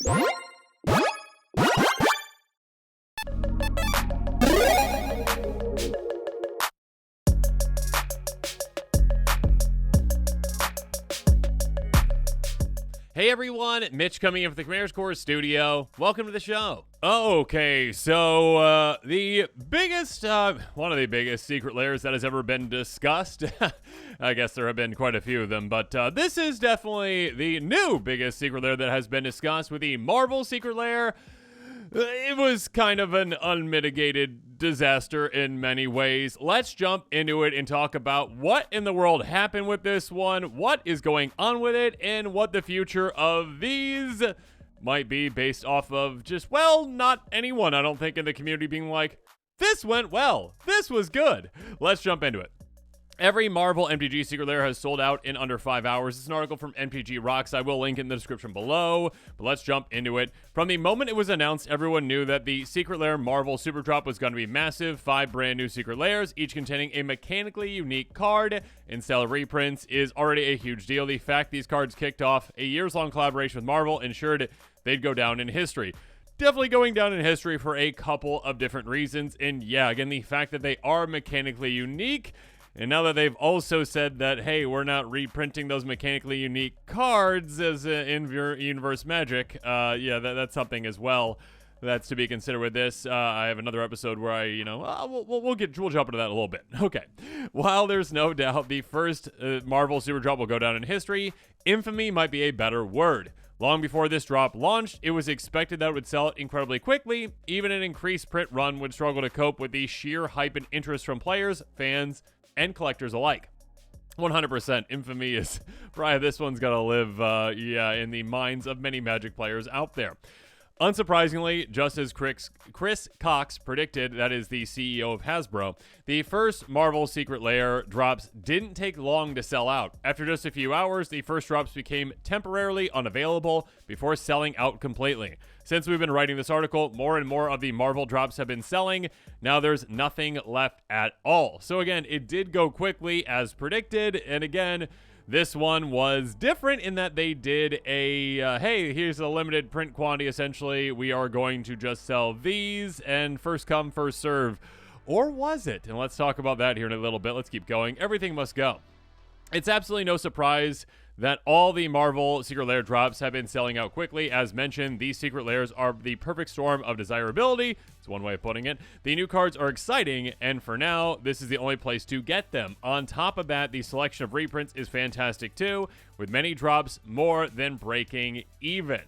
Hey everyone, Mitch coming in from the Commander's Corps studio. Welcome to the show. Okay, so the biggest, one of the biggest secret lairs that has ever been discussed. I guess there have been quite a few of them, but this is definitely the new biggest secret lair that has been discussed with the Marvel secret lair. It was kind of an unmitigated disaster in many ways. Let's jump into it and talk about what in the world happened with this one, what is going on with it, and what the future of these might be based off of just, well, not anyone, I don't think, in the community being like, this went well, this was good. Let's jump into it. Every Marvel MTG secret lair has sold out in under 5 hours. This is an article from MTG Rocks. I will link in the description below, but let's jump into it. From the moment it was announced, everyone knew that the secret lair Marvel Superdrop was going to be massive. 5 brand new secret lairs, each containing a mechanically unique card and seller reprints, is already a huge deal. The fact these cards kicked off a years-long collaboration with Marvel ensured they'd go down in history. Definitely going down in history for a couple of different reasons. And yeah, again, the fact that they are mechanically unique. And now that they've also said that, hey, we're not reprinting those mechanically unique cards as in Universe Magic, yeah, that's something as well that's to be considered with this. I have another episode where we'll jump into that a little bit. Okay. While there's no doubt the first Marvel Super Drop will go down in history, infamy might be a better word. Long before this drop launched, it was expected that it would sell incredibly quickly. Even an increased print run would struggle to cope with the sheer hype and interest from players, fans, and collectors alike. 100% infamy is probably this one's gonna live in the minds of many Magic players out there. Unsurprisingly, just as Chris Cox predicted, that is the CEO of Hasbro, the first Marvel secret lair drops didn't take long to sell out. After just a few hours, the first drops became temporarily unavailable before selling out completely. Since we've been writing this article, more and more of the Marvel drops have been selling. Now there's nothing left at all. So again, it did go quickly as predicted, and again, this one was different in that they did a, hey, here's a limited print quantity, essentially. We are going to just sell these, and first come, first serve. Or was it? And let's talk about that here in a little bit. Let's keep going. Everything must go. It's absolutely no surprise that all the Marvel secret lair drops have been selling out quickly. As mentioned, these secret lairs are the perfect storm of desirability. It's one way of putting it. The new cards are exciting, and for now, this is the only place to get them. On top of that, the selection of reprints is fantastic too, with many drops more than breaking even.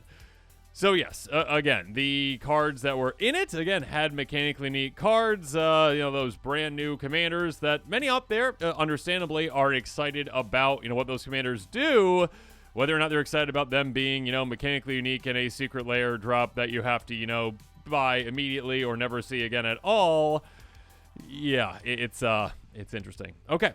So yes, again, the cards that were in it, again, had mechanically neat cards, those brand new commanders that many out there, understandably, are excited about, what those commanders do. Whether or not they're excited about them being, mechanically unique in a secret lair drop that you have to, buy immediately or never see again at all. Yeah, it's interesting. Okay.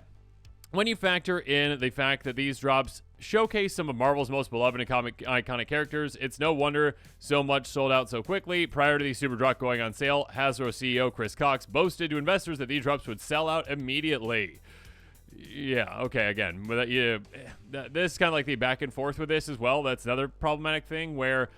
When you factor in the fact that these drops showcase some of Marvel's most beloved and iconic characters, it's no wonder so much sold out so quickly. Prior to the Super Drop going on sale, Hasbro CEO Chris Cox boasted to investors that these drops would sell out immediately. Yeah, okay, again, this is kind of like the back and forth with this as well. That's another problematic thing where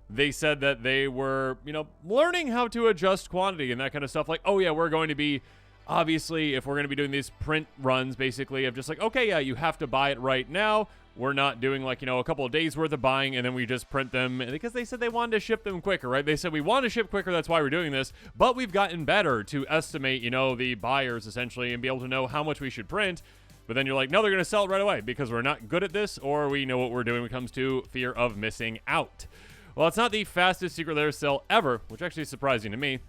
they said that they were, learning how to adjust quantity and that kind of stuff. Like, oh yeah, we're going to be, obviously, if we're going to be doing these print runs, basically, of just like, okay, yeah, you have to buy it right now. We're not doing like, a couple of days worth of buying and then we just print them because they said they wanted to ship them quicker, right? They said we want to ship quicker. That's why we're doing this. But we've gotten better to estimate, the buyers essentially and be able to know how much we should print. But then you're like, no, they're going to sell it right away because we're not good at this or we know what we're doing when it comes to fear of missing out. Well, it's not the fastest secret lair sale ever, which actually is surprising to me.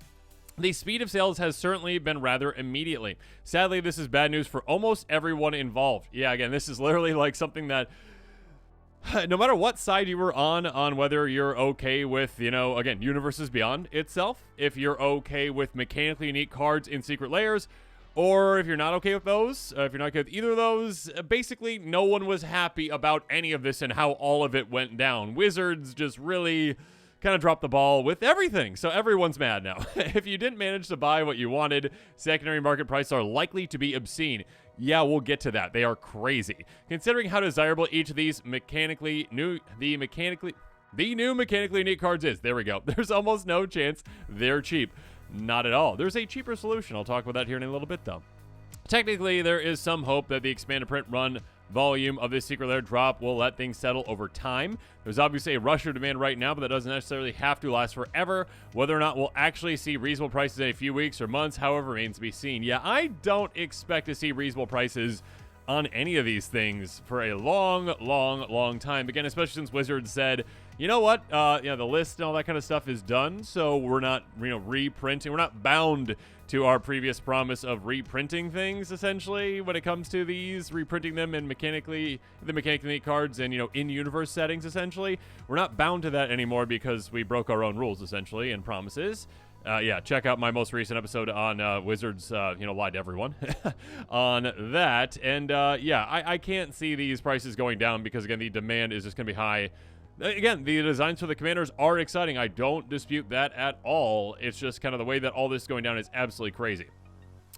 The speed of sales has certainly been rather immediately. Sadly, this is bad news for almost everyone involved. Yeah, again, this is literally like something that no matter what side you were on whether you're okay with, again, Universes Beyond itself, if you're okay with mechanically unique cards in secret lairs, or if you're not okay with those, if you're not okay with either of those, basically no one was happy about any of this and how all of it went down. Wizards just really kind of dropped the ball with everything, so everyone's mad now. If you didn't manage to buy what you wanted, secondary market prices are likely to be obscene. Yeah, we'll get to that. They are crazy. Considering how desirable each of these mechanically the new mechanically unique cards is. There we go. There's almost no chance they're cheap. Not at all. There's a cheaper solution. I'll talk about that here in a little bit, though. Technically, there is some hope that the expanded print run volume of this secret lair drop will let things settle over time. There's obviously a rush of demand right now, but that doesn't necessarily have to last forever. Whether or not we'll actually see reasonable prices in a few weeks or months, however, remains to be seen. Yeah, I don't expect to see reasonable prices on any of these things for a long time. Again, especially since Wizards said, you know what, the list and all that kind of stuff is done, so we're not, reprinting. We're not bound to our previous promise of reprinting things, essentially, when it comes to these, reprinting them in the mechanically unique cards and, in-universe settings, essentially. We're not bound to that anymore because we broke our own rules, essentially, and promises. Check out my most recent episode on Wizards, lied to everyone on that. And, I can't see these prices going down because, again, the demand is just going to be high. Again, the designs for the commanders are exciting. I don't dispute that at all. It's just kind of the way that all this is going down is absolutely crazy.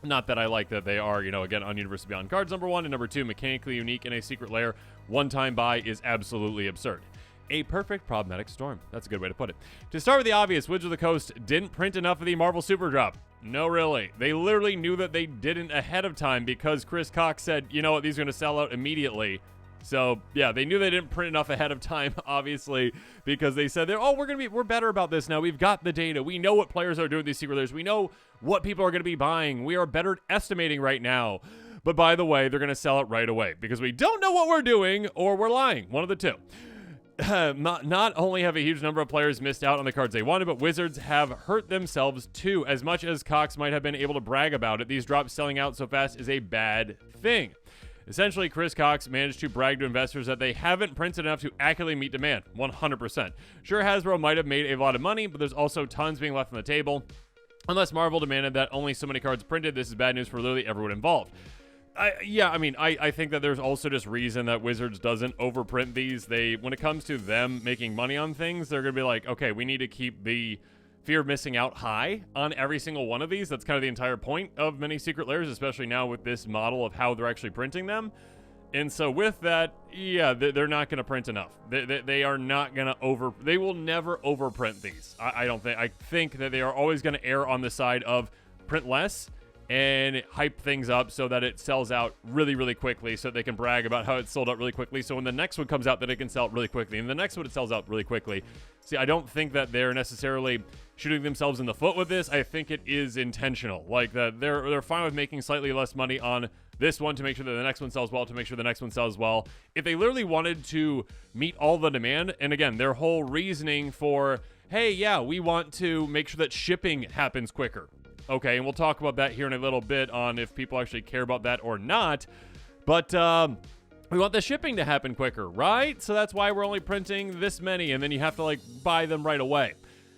Not that I like that they are, again, on Universe Beyond cards, number one, and number two, mechanically unique in a secret lair. One-time buy is absolutely absurd. A perfect problematic storm. That's a good way to put it. To start with the obvious, Wizards of the Coast didn't print enough of the Marvel Superdrop. No, really. They literally knew that they didn't ahead of time because Chris Cox said, you know what, these are going to sell out immediately. So, yeah, they knew they didn't print enough ahead of time, obviously, because they said, we're better about this now. We've got the data. We know what players are doing these secret lairs. We know what people are going to be buying. We are better at estimating right now. But by the way, they're going to sell it right away because we don't know what we're doing or we're lying. One of the two. Not only have a huge number of players missed out on the cards they wanted, but Wizards have hurt themselves too. As much as Cox might have been able to brag about it, these drops selling out so fast is a bad thing. Essentially, Chris Cox managed to brag to investors that they haven't printed enough to accurately meet demand, 100%. Sure, Hasbro might have made a lot of money, but there's also tons being left on the table. Unless Marvel demanded that only so many cards printed, this is bad news for literally everyone involved. I think that there's also just reason that Wizards doesn't overprint these. When it comes to them making money on things, they're going to be like, okay, we need to keep the fear of missing out high on every single one of these. That's kind of the entire point of many secret lairs, especially now with this model of how they're actually printing them. And so with that, yeah, they're not going to print enough. They are not going to they will never overprint these. I think that they are always going to err on the side of print less and hype things up so that it sells out really, really quickly so they can brag about how it sold out really quickly. So when the next one comes out, that it can sell it really quickly. And the next one, it sells out really quickly. See, I don't think that they're necessarily shooting themselves in the foot with this. I think it is intentional. Like, that they're fine with making slightly less money on this one to make sure that the next one sells well, to make sure the next one sells well. If they literally wanted to meet all the demand, and again, their whole reasoning for, hey, yeah, we want to make sure that shipping happens quicker. Okay, and we'll talk about that here in a little bit on if people actually care about that or not. But we want the shipping to happen quicker, right? So that's why we're only printing this many, and then you have to, buy them right away.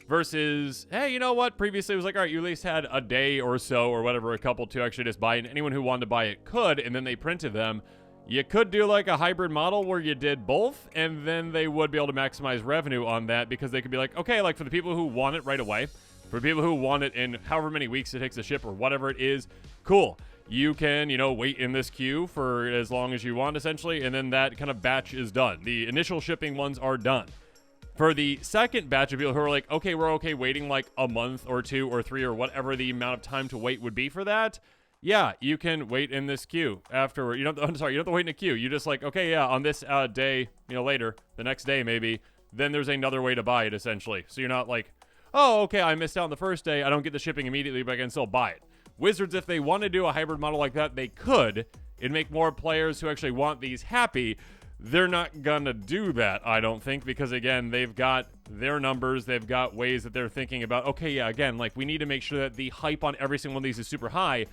Versus, hey, you know what? Previously, it was like, all right, you at least had a day or so or whatever, a couple to actually just buy it. And anyone who wanted to buy it could, and then they printed them. You could do a hybrid model where you did both, and then they would be able to maximize revenue on that because they could be like, okay, for the people who want it right away, for people who want it in however many weeks it takes to ship or whatever it is, cool. You can, wait in this queue for as long as you want, essentially, and then that kind of batch is done. The initial shipping ones are done. For the second batch of people who are like, okay, we're okay waiting a month or 2 or 3 or whatever the amount of time to wait would be for that, yeah, you can wait in this queue afterward. You don't have to wait in a queue. You just okay, yeah, on this day, later, the next day maybe, then there's another way to buy it, essentially. So you're not oh, okay, I missed out on the first day. I don't get the shipping immediately, but I can still buy it. Wizards, if they want to do a hybrid model like that, they could. It'd make more players who actually want these happy. They're not going to do that, I don't think, because, again, they've got their numbers. They've got ways that they're thinking about, okay, yeah, again, we need to make sure that the hype on every single one of these is super high.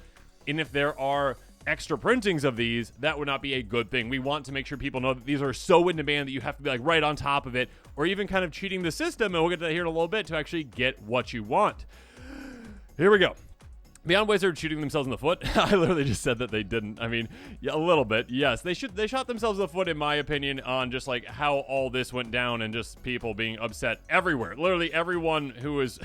And if there are extra printings of these, that would not be a good thing. We want to make sure people know that these are so in demand that you have to be right on top of it, or even kind of cheating the system, and we'll get to that here in a little bit, to actually get what you want. Here we go. Beyond Wizards shooting themselves in the foot, I literally just said that they didn't. I mean, yeah, a little bit, yes. They shot themselves in the foot, in my opinion, on just how all this went down and just people being upset everywhere. Literally everyone who is,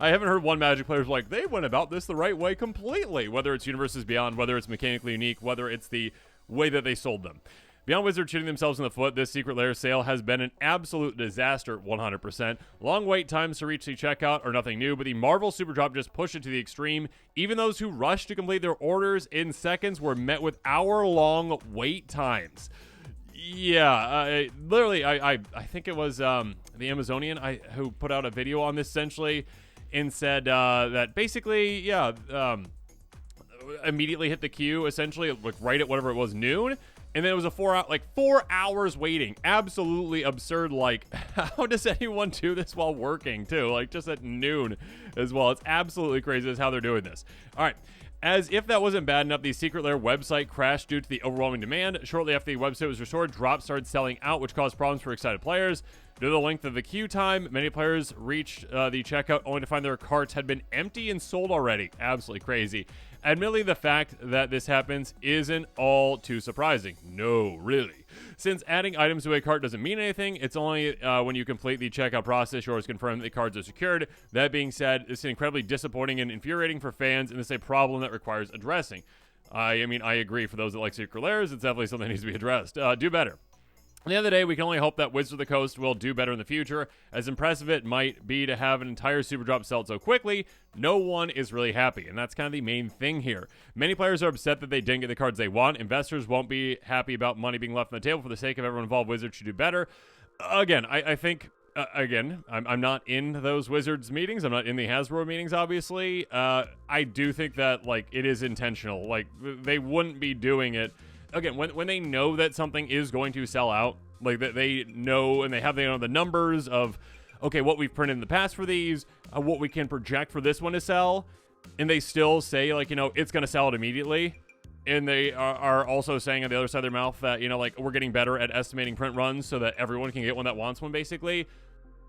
I haven't heard one Magic player they went about this the right way completely, whether it's Universes Beyond, whether it's mechanically unique, whether it's the way that they sold them. Beyond Wizards shooting themselves in the foot, this Secret Lair sale has been an absolute disaster, 100%. Long wait times to reach the checkout are nothing new, but the Marvel Superdrop just pushed it to the extreme. Even those who rushed to complete their orders in seconds were met with hour-long wait times. Yeah, literally, I think it was the Amazonian who put out a video on this essentially and said that basically, yeah, immediately hit the queue, essentially, like right at whatever it was, noon. And then it was a 4 hours waiting. Absolutely absurd. Like, how does anyone do this while working, too? Like, just at noon as well. It's absolutely crazy. That's how they're doing this. All right. As if that wasn't bad enough, the Secret Lair website crashed due to the overwhelming demand. Shortly after the website was restored, drops started selling out, which caused problems for excited players. Due to the length of the queue time, many players reached the checkout only to find their carts had been empty and sold already. Absolutely crazy. Admittedly, the fact that this happens isn't all too surprising. No, really. Since adding items to a cart doesn't mean anything, it's only when you complete the checkout process yours confirm that the cards are secured. That being said, it's incredibly disappointing and infuriating for fans, and it's a problem that requires addressing. I mean, I agree. For those that like Secret Lairs, it's definitely something that needs to be addressed. Do better. At the end of the day, we can only hope that Wizards of the Coast will do better in the future. As impressive it might be to have an entire Superdrop sell so quickly, no one is really happy, and that's kind of the main thing here. Many players are upset that they didn't get the cards they want. Investors won't be happy about money being left on the table. For the sake of everyone involved, Wizards should do better. Again, I think... I'm not in those Wizards meetings. I'm not in the Hasbro meetings, obviously. I do think that, like, it is intentional. Like, they wouldn't be doing it. Again, when they know that something is going to sell out, like that they know and they have the numbers of, okay, what we've printed in the past for these, what we can project for this one to sell, and they still say, like, it's going to sell it immediately. And they are also saying on the other side of their mouth that, like, we're getting better at estimating print runs so that everyone can get one that wants one, basically.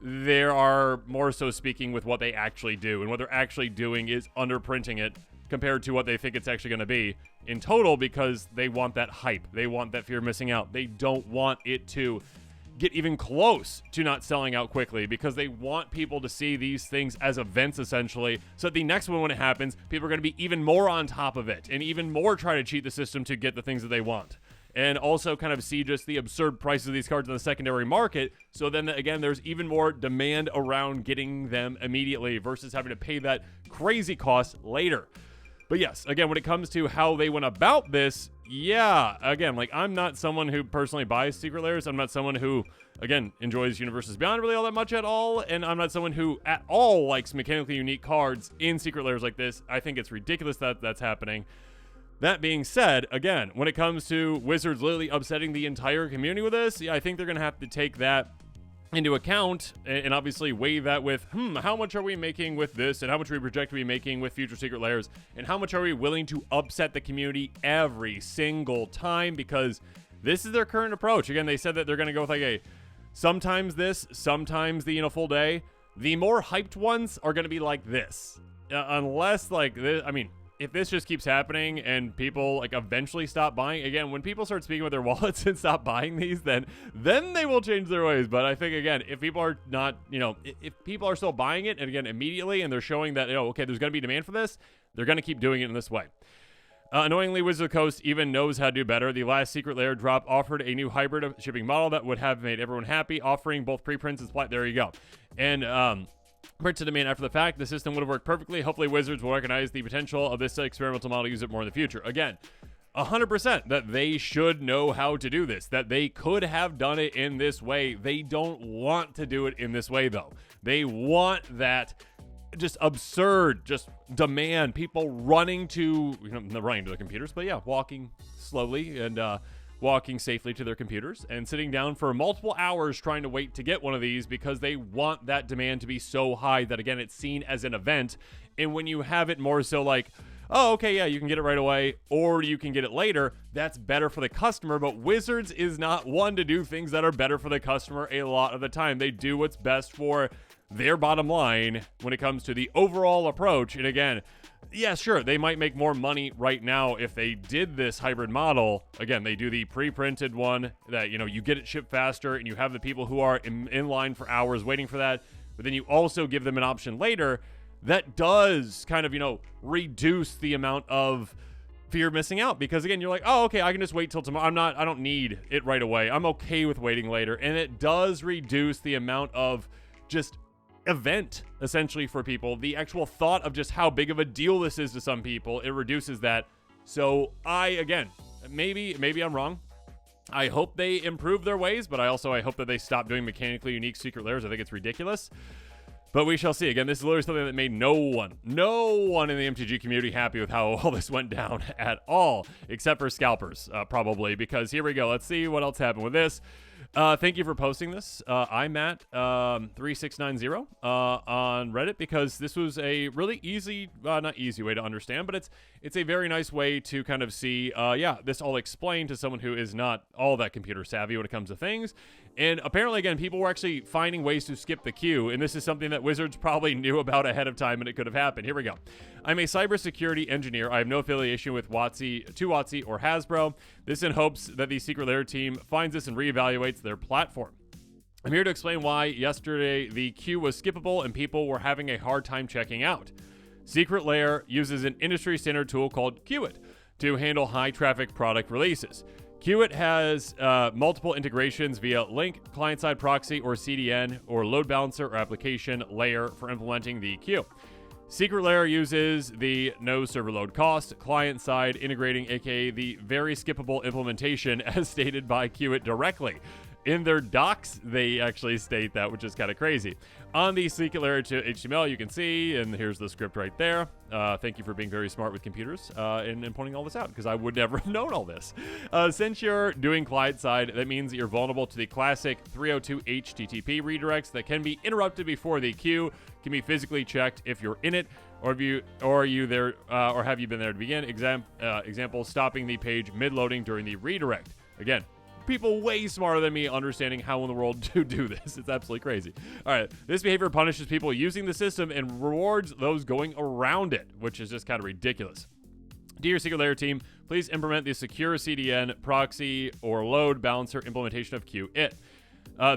They are more so speaking with what they actually do. And what they're actually doing is underprinting it compared to what they think it's actually going to be in total, because they want that hype. They want that fear of missing out. They don't want it to get even close to not selling out quickly, because they want people to see these things as events, essentially, so that the next one, when it happens, people are going to be even more on top of it and even more try to cheat the system to get the things that they want. And also kind of see just the absurd prices of these cards in the secondary market, so then, again, there's even more demand around getting them immediately versus having to pay that crazy cost later. But yes, again, when it comes to how they went about this, yeah, again, like, I'm not someone who personally buys Secret Lairs. I'm not someone who, again, enjoys Universes Beyond really all that much at all, and I'm not someone who at all likes mechanically unique cards in Secret Lairs like this. I think it's ridiculous that that's happening. That being said, again, when it comes to Wizards literally upsetting the entire community with this, yeah, I think they're going to have to take that into account and obviously weigh that with, how much are we making with this, and how much we project to be making with future Secret Lairs, and how much are we willing to upset the community every single time, because this is their current approach. Again, they said that they're going to go with like a sometimes this, sometimes the full day. The more hyped ones are going to be like this, unless like this. I mean, if this just keeps happening and people like eventually stop buying, again, when people start speaking with their wallets and stop buying these, then they will change their ways. But I think, again, if people are not, if people are still buying it, and again, immediately, and they're showing that, okay, there's going to be demand for this, they're going to keep doing it in this way. Annoyingly, Wizards of the Coast even knows how to do better. The last Secret Lair drop offered a new hybrid shipping model that would have made everyone happy, offering both preprints and supply. There you go. And, print to demand after the fact, the system would have worked perfectly. Hopefully, Wizards will recognize the potential of this experimental model, use it more in the future. Again, 100% that they should know how to do this, that they could have done it in this way. They don't want to do it in this way, though. They want that just absurd, just demand, people running to, not running to their computers, but yeah, walking slowly and walking safely to their computers and sitting down for multiple hours trying to wait to get one of these, because they want that demand to be so high that, again, it's seen as an event. And when you have it more so like, oh, okay, yeah, you can get it right away, or you can get it later, that's better for the customer. But Wizards is not one to do things that are better for the customer a lot of the time. They do what's best for their bottom line when it comes to the overall approach. And again, yeah, sure, they might make more money right now if they did this hybrid model. Again, they do the pre-printed one that, you get it shipped faster, and you have the people who are in line for hours waiting for that. But then you also give them an option later that does kind of, reduce the amount of fear missing out, because again, you're like, oh, okay, I can just wait till tomorrow. I don't need it right away. I'm okay with waiting later. And it does reduce the amount of just event essentially for people. The actual thought of just how big of a deal this is to some people, it reduces that. So again, maybe I'm wrong. I hope they improve their ways, but I hope that they stop doing mechanically unique secret lairs. I think it's ridiculous. But we shall see. Again, this is literally something that made no one in the MTG community happy with how all this went down at all, except for scalpers, probably, because here we go. Let's see what else happened with this. Thank you for posting this. I'm at 3690 on Reddit, because this was a really easy, not easy way to understand, but it's a very nice way to kind of see, this all explained to someone who is not all that computer savvy when it comes to things. And apparently, again, people were actually finding ways to skip the queue, and this is something that Wizards probably knew about ahead of time, and it could have happened. Here we go. I'm a cybersecurity engineer. I have no affiliation with WotC or Hasbro. This in hopes that the Secret Lair team finds this and reevaluates their platform. I'm here to explain why yesterday the queue was skippable and people were having a hard time checking out. Secret Lair uses an industry standard tool called Queueit to handle high traffic product releases. Queueit has multiple integrations via link, client-side proxy, or CDN, or load balancer or application layer for implementing the queue. Secret Lair uses the no server load cost, client-side integrating, aka the very skippable implementation as stated by Queueit directly. In their docs, they actually state that, which is kind of crazy. On the Secret Lair HTML, you can see, and here's the script right there. Thank you for being very smart with computers and pointing all this out, because I would never have known all this. Since you're doing client-side, that means that you're vulnerable to the classic 302 HTTP redirects that can be interrupted before the queue can be physically checked if you're in it, or have you been there to begin? Example, stopping the page mid-loading during the redirect. Again, people way smarter than me understanding how in the world to do this. It's absolutely crazy. All right, this behavior punishes people using the system and rewards those going around it, which is just kind of ridiculous. Dear Secret Lair team, please implement the secure CDN, proxy, or load balancer implementation of Queueit.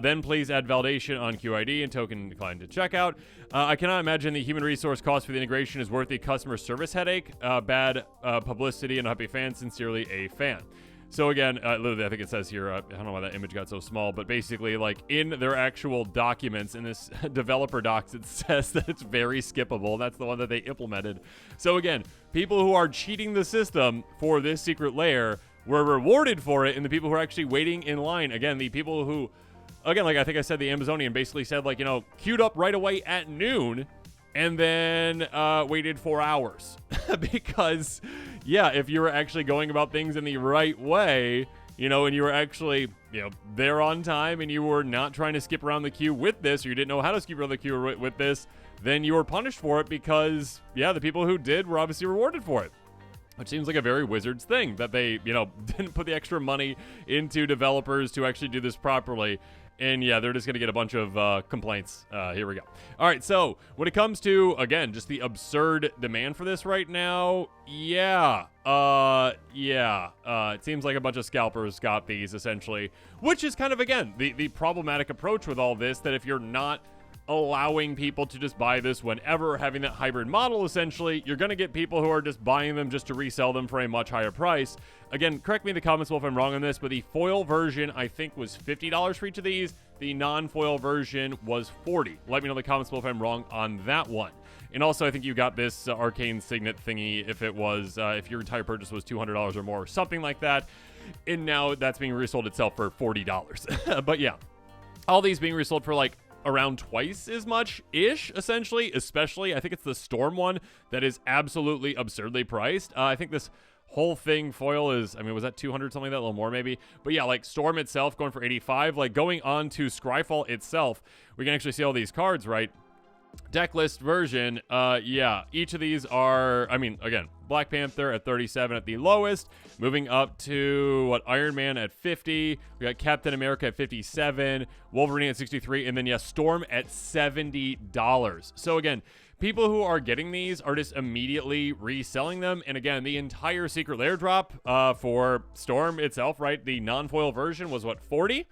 Then please add validation on QID and token decline to checkout. I cannot imagine the human resource cost for the integration is worth the customer service headache. Bad publicity and a happy fan. Sincerely, a fan. So again, literally, I think it says here, I don't know why that image got so small, but basically, like, in their actual documents, in this developer docs, it says that it's very skippable. That's the one that they implemented. So again, people who are cheating the system for this Secret Lair were rewarded for it, and the people who are actually waiting in line, again, the people who, again, like I think I said, the Amazonian basically said, like, queued up right away at noon, and then waited 4 hours. Because, yeah, if you were actually going about things in the right way, and you were actually, there on time, and you were not trying to skip around the queue with this, or you didn't know how to skip around the queue with this, then you were punished for it because, yeah, the people who did were obviously rewarded for it. Which seems like a very Wizards thing, that they, didn't put the extra money into developers to actually do this properly. And yeah, they're just going to get a bunch of complaints. Here we go. All right, so when it comes to, again, just the absurd demand for this right now, it seems like a bunch of scalpers got these, essentially. Which is kind of, again, the problematic approach with all this, that if you're not allowing people to just buy this whenever, having that hybrid model, essentially, you're going to get people who are just buying them just to resell them for a much higher price. Again, correct me in the comments if I'm wrong on this, but the foil version, I think, was $50 for each of these. The non-foil version was $40. Let me know in the comments below if I'm wrong on that one. And also, I think you got this Arcane Signet thingy if it was, if your entire purchase was $200 or more, something like that. And now that's being resold itself for $40. But yeah, all these being resold for like around twice as much-ish, essentially. Especially, I think it's the Storm one that is absolutely absurdly priced. I think this whole thing foil is, was that 200 something like that, a little more maybe, but yeah, like Storm itself going for 85. Like going on to Scryfall itself, we can actually see all these cards, right? Deck list version, yeah, each of these are, again, Black Panther at 37 at the lowest, moving up to Iron Man at 50, we got Captain America at 57, Wolverine at 63, and then Storm at $70. So again, people who are getting these are just immediately reselling them. And again, the entire Secret Lair drop for Storm itself, right? The non-foil version was $40?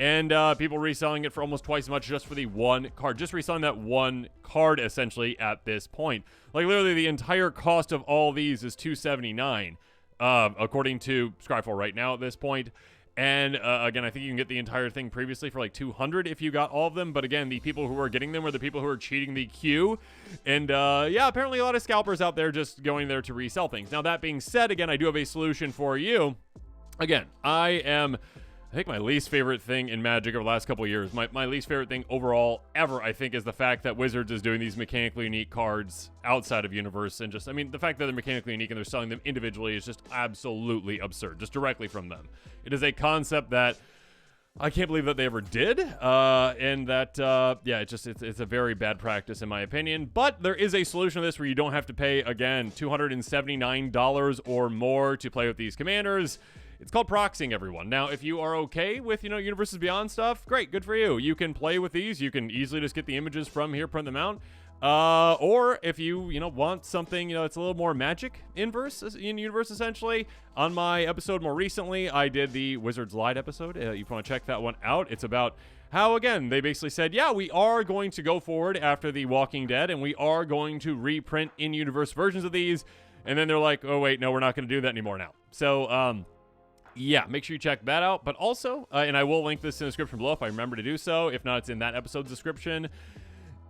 And people reselling it for almost twice as much just for the one card. Just reselling that one card, essentially, at this point. Like, literally, the entire cost of all these is $279. according to Scryfall right now at this point. And again, I think you can get the entire thing previously for like 200 if you got all of them. But again, the people who are getting them are the people who are cheating the queue. And yeah, apparently a lot of scalpers out there just going there to resell things. Now, that being said, again, I do have a solution for you. Again, I think my least favorite thing in Magic over the last couple of years, my least favorite thing overall ever, I think, is the fact that Wizards is doing these mechanically unique cards outside of Universe. And just, I mean, the fact that they're mechanically unique and they're selling them individually is just absolutely absurd, just directly from them. It is a concept that I can't believe that they ever did, and that, yeah, it's a very bad practice in my opinion. But there is a solution to this where you don't have to pay, again, $279 or more to play with these commanders. It's called proxying, everyone. Now, if you are okay with, Universes Beyond stuff, great, good for you. You can play with these. You can easily just get the images from here, print them out. Or if you, want something, it's a little more Magic inverse in Universe, essentially. On my episode more recently, I did the Wizards Light episode. You want to check that one out. It's about how, again, they basically said, yeah, we are going to go forward after The Walking Dead, and we are going to reprint in-universe versions of these. And then they're like, oh, wait, no, we're not going to do that anymore now. So, yeah, make sure you check that out. But also, and I will link this in the description below if I remember to do so. If not, it's in that episode's description.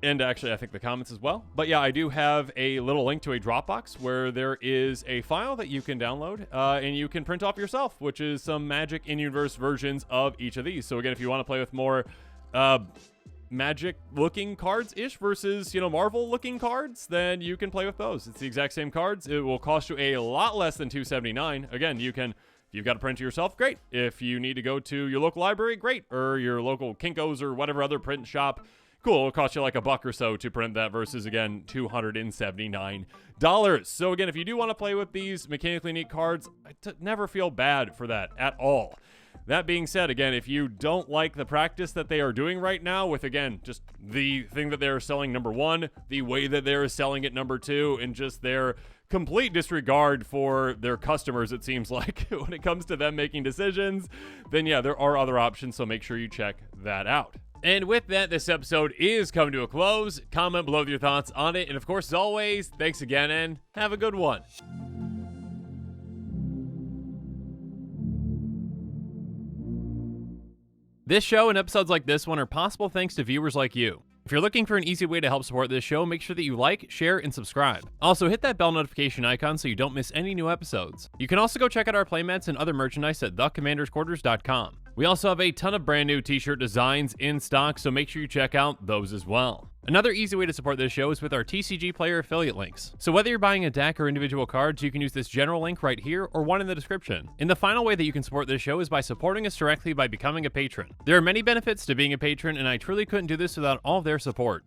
And actually, I think the comments as well. But yeah, I do have a little link to a Dropbox where there is a file that you can download and you can print off yourself, which is some Magic in-universe versions of each of these. So again, if you want to play with more Magic-looking cards-ish versus, Marvel-looking cards, then you can play with those. It's the exact same cards. It will cost you a lot less than $279. Again, you can... If you've got to print it yourself, great. If you need to go to your local library, great. Or your local Kinko's or whatever other print shop, cool. It'll cost you like $1 or so to print that versus, again, $279. So, again, if you do want to play with these mechanically neat cards, never feel bad for that at all. That being said, again, if you don't like the practice that they are doing right now with, again, just the thing that they're selling, number one, the way that they're selling it, number two, and just their complete disregard for their customers, it seems like, when it comes to them making decisions, then yeah, there are other options, so make sure you check that out. And with that, this episode is coming to a close. Comment below with your thoughts on it, and of course, as always, thanks again, and have a good one. This show and episodes like this one are possible thanks to viewers like you. If you're looking for an easy way to help support this show, make sure that you like, share, and subscribe. Also, hit that bell notification icon so you don't miss any new episodes. You can also go check out our playmats and other merchandise at thecommandersquarters.com. We also have a ton of brand new t-shirt designs in stock, so make sure you check out those as well. Another easy way to support this show is with our TCG Player affiliate links. So whether you're buying a deck or individual cards, you can use this general link right here or one in the description. And the final way that you can support this show is by supporting us directly by becoming a patron. There are many benefits to being a patron, and I truly couldn't do this without all of their support.